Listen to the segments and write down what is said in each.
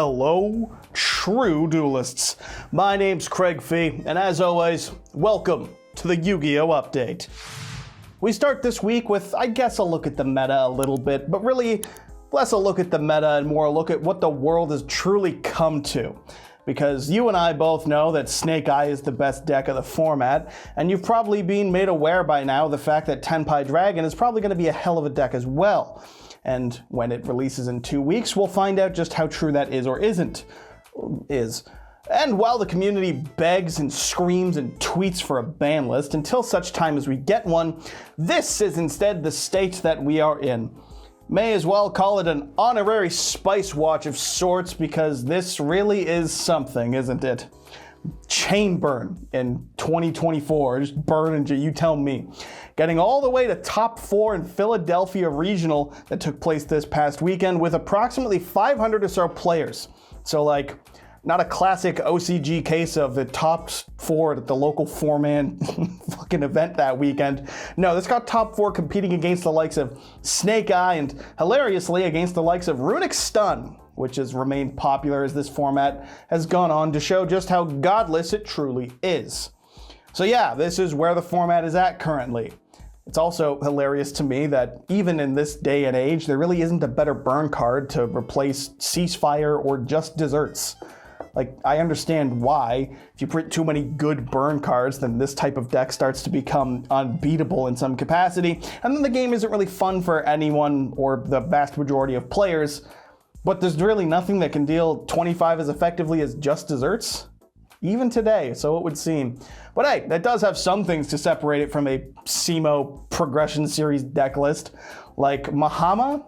Hello, true duelists. My name's Craig Fee, and as always, welcome to the Yu-Gi-Oh! Update. We start this week with, I guess, a look at the meta a little bit, but really less a look at the meta and more a look at what the world has truly come to. Because you and I both know that Snake Eye is the best deck of the format, and you've probably been made aware by now of the fact that Tenpai Dragon is probably going to be a hell of a deck as well. And when it releases in 2 weeks, we'll find out just how true that is or isn't. And while the community begs and screams and tweets for a ban list, until such time as we get one, this is instead the state that we are in. May as well call it an honorary spice watch of sorts, because this really is something, isn't it? Chain burn in 2024, just burn into you tell me. Getting all the way to top 4 in Philadelphia Regional that took place this past weekend with approximately 500 or so players. So like, not a classic OCG case of the top 4 at the local 4-man fucking event that weekend. No, this got top 4 competing against the likes of Snake Eye and hilariously against the likes of Runic Stun, which has remained popular as this format has gone on to show just how godless it truly is. So yeah, this is where the format is at currently. It's also hilarious to me that even in this day and age, there really isn't a better burn card to replace Ceasefire or Just Desserts. Like, I understand why. If you print too many good burn cards, then this type of deck starts to become unbeatable in some capacity, and then the game isn't really fun for anyone or the vast majority of players. But there's really nothing that can deal 25 as effectively as Just Desserts? Even today, so it would seem. But hey, that does have some things to separate it from a SEMO Progression Series deck list, like Mama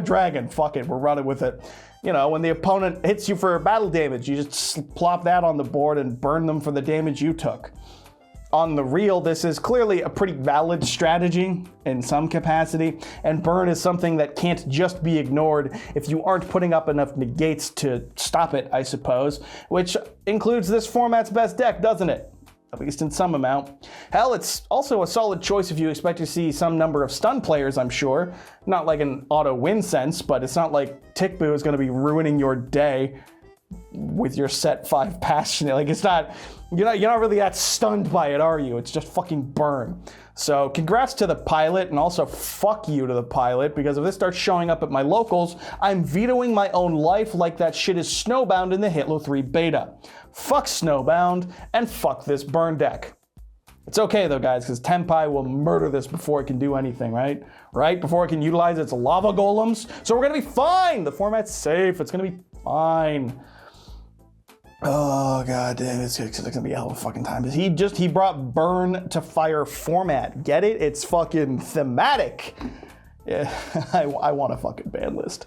Dragon, fuck it, we're running with it. You know, when the opponent hits you for battle damage, you just plop that on the board and burn them for the damage you took. On the real, this is clearly a pretty valid strategy in some capacity, and burn is something that can't just be ignored if you aren't putting up enough negates to stop it, I suppose, which includes this format's best deck, doesn't it? At least in some amount. Hell, it's also a solid choice if you expect to see some number of stun players, I'm sure. Not like an auto-win sense, but it's not like Tickboo is going to be ruining your day with your set 5 passionate. Like, it's not, you're not really that stunned by it, are you? It's just fucking burn. So congrats to the pilot, and also fuck you to the pilot, because if this starts showing up at my locals, I'm vetoing my own life like that shit is Snowbound in the Hitler 3 beta. Fuck Snowbound, and fuck this burn deck. It's okay though, guys, because Tenpai will murder this before it can do anything, right? Before it can utilize its lava golems. So we're gonna be fine. The format's safe. It's gonna be fine. Oh god damn, it's gonna be a hell of a fucking time. He brought burn to fire format. Get it? It's fucking thematic. Yeah, I want a fucking ban list.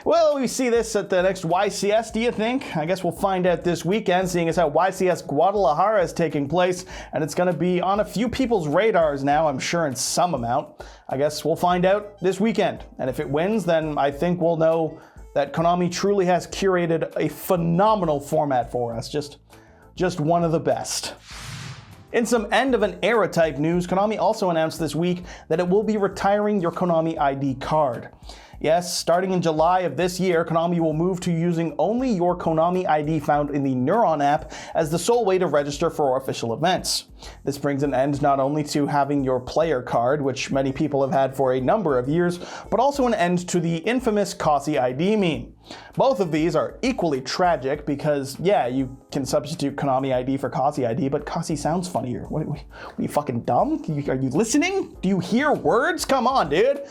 Well, we see this at the next YCS, do you think? I guess we'll find out this weekend, seeing as how YCS Guadalajara is taking place, and it's gonna be on a few people's radars now, I'm sure in some amount. I guess we'll find out this weekend, and if it wins, then I think we'll know that Konami truly has curated a phenomenal format for us, just one of the best. In some end of an era type news, Konami also announced this week that it will be retiring your Konami ID card. Yes, starting in July of this year, Konami will move to using only your Konami ID found in the Neuron app as the sole way to register for official events. This brings an end not only to having your player card, which many people have had for a number of years, but also an end to the infamous Cossy ID meme. Both of these are equally tragic because, yeah, you can substitute Konami ID for Cossy ID, but Cossy sounds funnier. What are you fucking dumb? Are you listening? Do you hear words? Come on, dude.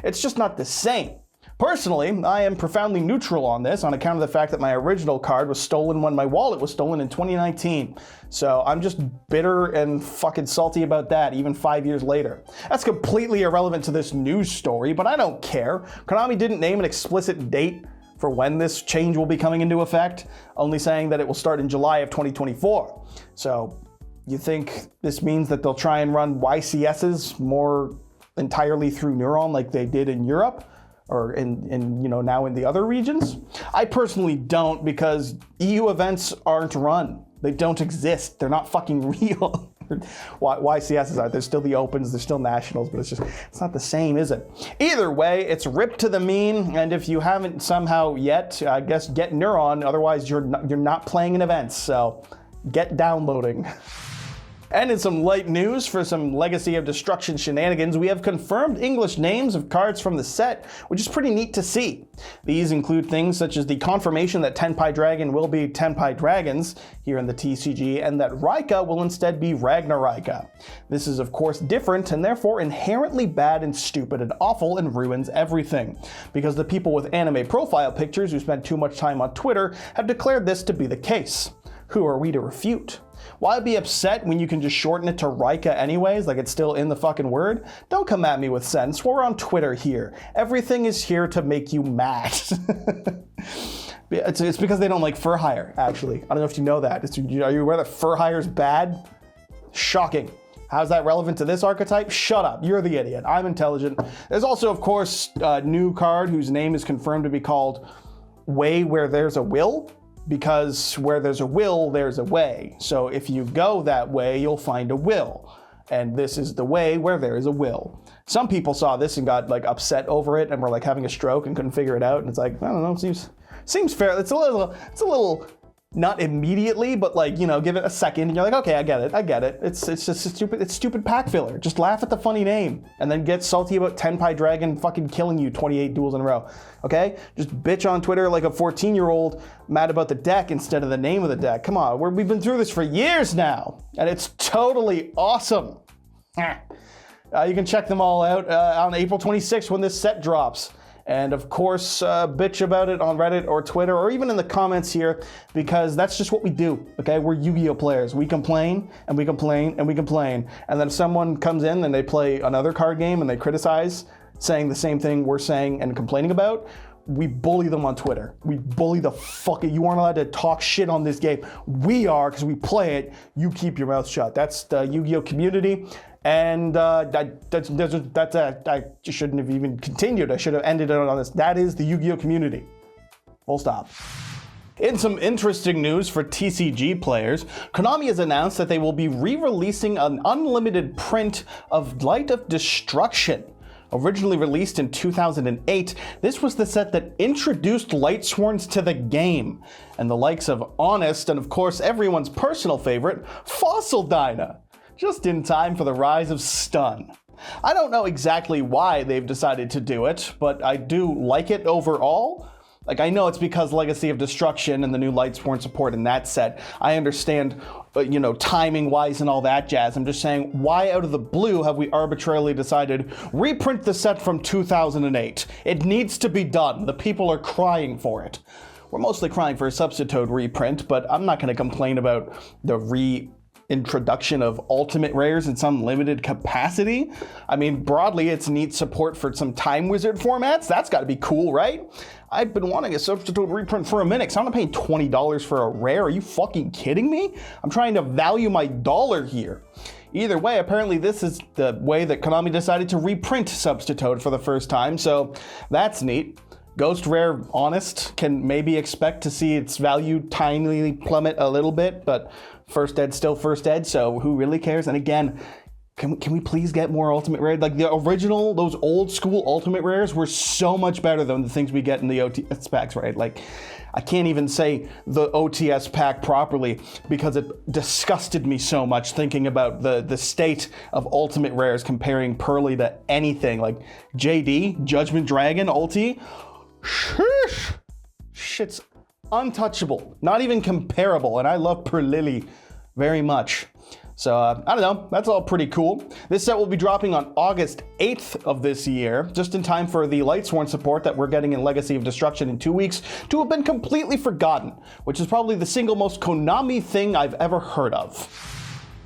It's just not the same. Personally, I am profoundly neutral on this on account of the fact that my original card was stolen when my wallet was stolen in 2019. So I'm just bitter and fucking salty about that, even 5 years later. That's completely irrelevant to this news story, but I don't care. Konami didn't name an explicit date for when this change will be coming into effect, only saying that it will start in July of 2024. So you think this means that they'll try and run YCSs more entirely through Neuron like they did in Europe? Or now in the other regions? I personally don't, because EU events aren't run. They don't exist. They're not fucking real. YCSs are. There's still the Opens, there's still Nationals, but it's not the same, is it? Either way, it's ripped to the mean, and if you haven't somehow yet, I guess get Neuron, otherwise you're not playing in events, so get downloading. And in some light news for some Legacy of Destruction shenanigans, we have confirmed English names of cards from the set, which is pretty neat to see. These include things such as the confirmation that Tenpai Dragon will be Tenpai Dragons here in the TCG, and that Raika will instead be Ragnarika. This is of course different and therefore inherently bad and stupid and awful and ruins everything, because the people with anime profile pictures who spend too much time on Twitter have declared this to be the case. Who are we to refute? Why be upset when you can just shorten it to Raika anyways, like it's still in the fucking word? Don't come at me with sense. We're on Twitter here. Everything is here to make you mad. It's because they don't like fur hire, actually. I don't know if you know that. Are you aware that fur hire is bad? Shocking. How's that relevant to this archetype? Shut up, you're the idiot. I'm intelligent. There's also, of course, a new card whose name is confirmed to be called Way Where There's a Will. Because where there's a will, there's a way. So if you go that way, you'll find a will. And this is the way where there is a will. Some people saw this and got like upset over it and were like having a stroke and couldn't figure it out. And it's like, I don't know, seems fair. It's a little not immediately, but like, you know, give it a second and you're like, okay, I get it. It's just it's stupid pack filler. Just laugh at the funny name and then get salty about Tenpai Dragon fucking killing you 28 duels in a row. Okay? Just bitch on Twitter like a 14-year-old mad about the deck instead of the name of the deck. Come on, we've been through this for years now, and it's totally awesome. You can check them all out on April 26th when this set drops. And of course, bitch about it on Reddit or Twitter or even in the comments here, because that's just what we do, okay? We're Yu-Gi-Oh players. We complain and we complain and we complain. And then if someone comes in and they play another card game and they criticize, saying the same thing we're saying and complaining about, we bully them on Twitter. We bully the fuck. You aren't allowed to talk shit on this game. We are, because we play it. You keep your mouth shut. That's the Yu-Gi-Oh community. And I shouldn't have even continued. I should have ended it on this. That is the Yu-Gi-Oh community. Full stop. In some interesting news for TCG players, Konami has announced that they will be re-releasing an unlimited print of Light of Destruction. Originally released in 2008, this was the set that introduced Lightsworns to the game, and the likes of Honest and of course everyone's personal favorite, Fossil Dyna, just in time for the rise of Stun. I don't know exactly why they've decided to do it, but I do like it overall. Like, I know it's because Legacy of Destruction and the new Lightsworn support in that set. I understand, you know, timing-wise and all that jazz. I'm just saying, why out of the blue have we arbitrarily decided, reprint the set from 2008? It needs to be done. The people are crying for it. We're mostly crying for a Substitute reprint, but I'm not going to complain about the reintroduction of ultimate rares in some limited capacity. I mean, broadly, it's neat support for some Time Wizard formats. That's got to be cool, right? I've been wanting a Substitute reprint for a minute, because I'm not paying $20 for a rare. Are you fucking kidding me? I'm trying to value my dollar here. Either way, apparently this is the way that Konami decided to reprint Substitute for the first time, so that's neat. Ghost Rare Honest can maybe expect to see its value tinily plummet a little bit, but First Ed still First Ed, so who really cares? And again, can we please get more Ultimate Rare? Like the original, those old school Ultimate Rares were so much better than the things we get in the OTS packs, right? Like, I can't even say the OTS pack properly because it disgusted me so much thinking about the state of Ultimate Rares comparing Pearly to anything. Like JD, Judgment Dragon, Ulti, sheesh, shit's untouchable, not even comparable, and I love Perlily very much. So, I don't know, that's all pretty cool. This set will be dropping on August 8th of this year, just in time for the Lightsworn support that we're getting in Legacy of Destruction in 2 weeks to have been completely forgotten, which is probably the single most Konami thing I've ever heard of.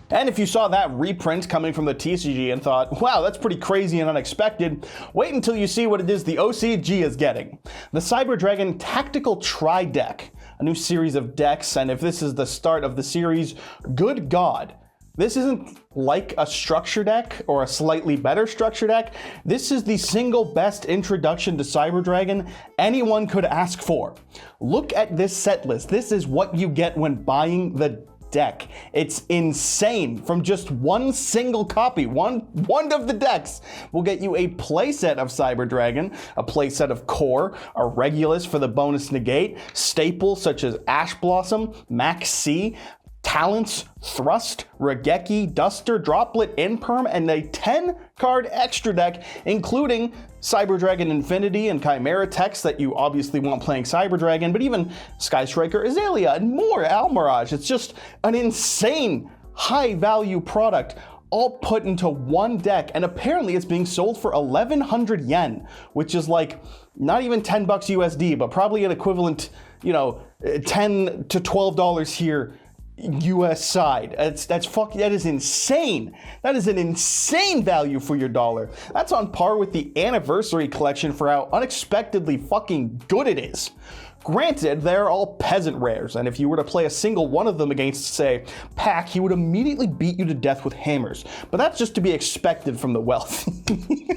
And if you saw that reprint coming from the TCG and thought, wow, that's pretty crazy and unexpected, wait until you see what it is the OCG is getting. The Cyber Dragon Tactical Tri-Deck, a new series of decks, and if this is the start of the series, good God. This isn't like a structure deck or a slightly better structure deck. This is the single best introduction to Cyber Dragon anyone could ask for. Look at this set list. This is what you get when buying the deck. It's insane. From just one single copy, one of the decks will get you a playset of Cyber Dragon, a playset of Core, a Regulus for the bonus negate, staples such as Ash Blossom, Max C, Talents, Thrust, Regeki, Duster, Droplet, Imperm, and a 10-card extra deck, including Cyber Dragon Infinity and Chimera Text that you obviously want playing Cyber Dragon, but even Sky Striker Azalea and more Almirage. It's just an insane high-value product, all put into one deck, and apparently it's being sold for 1,100 yen, which is like not even 10 bucks USD, but probably an equivalent, you know, $10 to $12 here US side. That is insane. That is an insane value for your dollar. That's on par with the anniversary collection for how unexpectedly fucking good it is. Granted, they're all peasant rares, and if you were to play a single one of them against, say, Pack, he would immediately beat you to death with hammers. But that's just to be expected from the wealthy.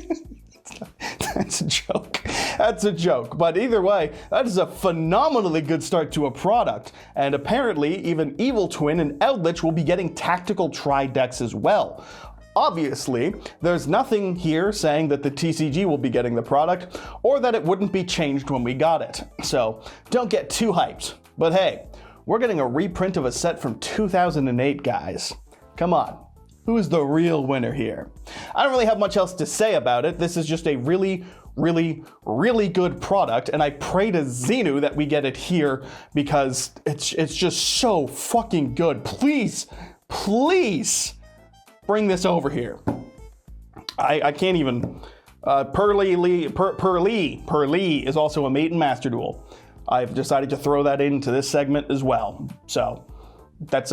That's a joke. That's a joke. But either way, that is a phenomenally good start to a product. And apparently, even Evil Twin and Eldritch will be getting tactical tri-decks as well. Obviously, there's nothing here saying that the TCG will be getting the product, or that it wouldn't be changed when we got it. So, don't get too hyped. But hey, we're getting a reprint of a set from 2008, guys. Come on. Who's the real winner here? I don't really have much else to say about it. This is just a really good product, and I pray to Xenu that we get it here because it's just so fucking good. Please bring this over here. I can't even. Pearly is also a Mate and Master Duel. I've decided to throw that into this segment as well. So that's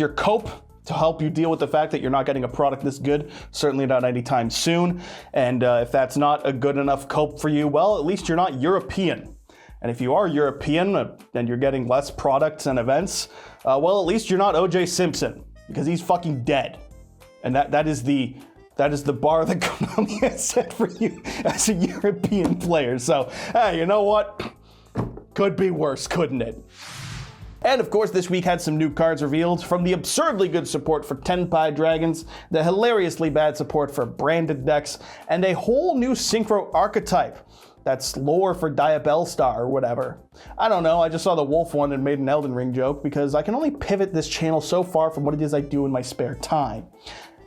your cope to help you deal with the fact that you're not getting a product this good, certainly not anytime soon. And if that's not a good enough cope for you, well, at least you're not European. And if you are European and you're getting less products and events, well, at least you're not OJ Simpson, because he's fucking dead. And that is the bar that Konami has set for you as a European player. So, hey, you know what? Could be worse, couldn't it? And of course, this week had some new cards revealed, from the absurdly good support for Tenpai Dragons, the hilariously bad support for branded decks, and a whole new Synchro archetype. That's lore for Diabellstar or whatever. I don't know, I just saw the wolf one and made an Elden Ring joke, because I can only pivot this channel so far from what it is I do in my spare time.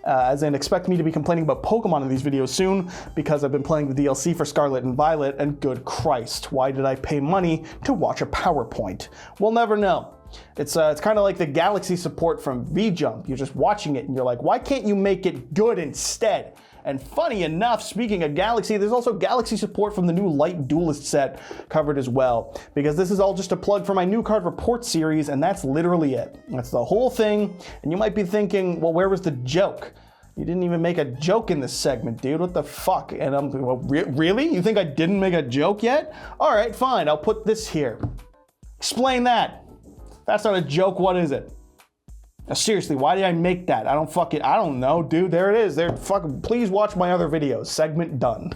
As in, expect me to be complaining about Pokemon in these videos soon, because I've been playing the DLC for Scarlet and Violet, and good Christ, why did I pay money to watch a PowerPoint? We'll never know. It's kind of like the Galaxy support from V-Jump. You're just watching it and you're like, why can't you make it good instead? And funny enough, speaking of Galaxy, there's also Galaxy support from the new Light Duelist set covered as well, because this is all just a plug for my new card report series, and that's literally it. That's the whole thing, and you might be thinking, well, where was the joke? You didn't even make a joke in this segment, dude. What the fuck? And I'm well, really? You think I didn't make a joke yet? All right, fine. I'll put this here. Explain that. If that's not a joke, what is it? Now, seriously, why did I make that? I don't know, dude. There it is. Please watch my other videos. Segment done.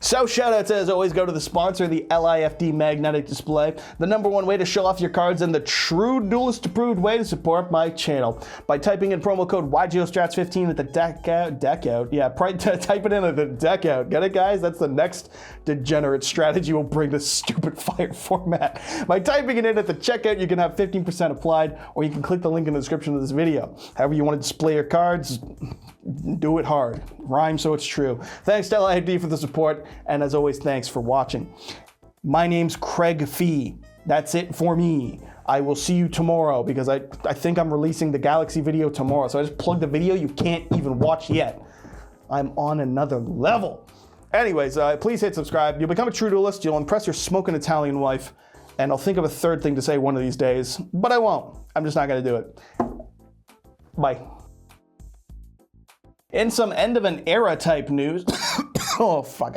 So shoutouts as always go to the sponsor, the LIFD Magnetic Display, the #1 way to show off your cards and the true duelist approved way to support my channel. By typing in promo code YGOStrats15 at the deck out. Yeah, type it in at the deck out. Get it, guys? That's the next degenerate strategy we'll bring to stupid fire format. By typing it in at the checkout, you can have 15% applied, or you can click the link in the description of this video. However you want to display your cards, do it hard. Rhyme so it's true. Thanks to LIFD for the support, and as always, thanks for watching. My name's Craig Fee. That's it for me. I will see you tomorrow, because I think I'm releasing the Galaxy video tomorrow, so I just plugged the video you can't even watch yet. I'm on another level. Anyways, please hit subscribe. You'll become a true duelist, you'll impress your smoking Italian wife, and I'll think of a third thing to say one of these days, but I won't. I'm just not gonna do it. Bye. In some end of an era type news, oh fuck it.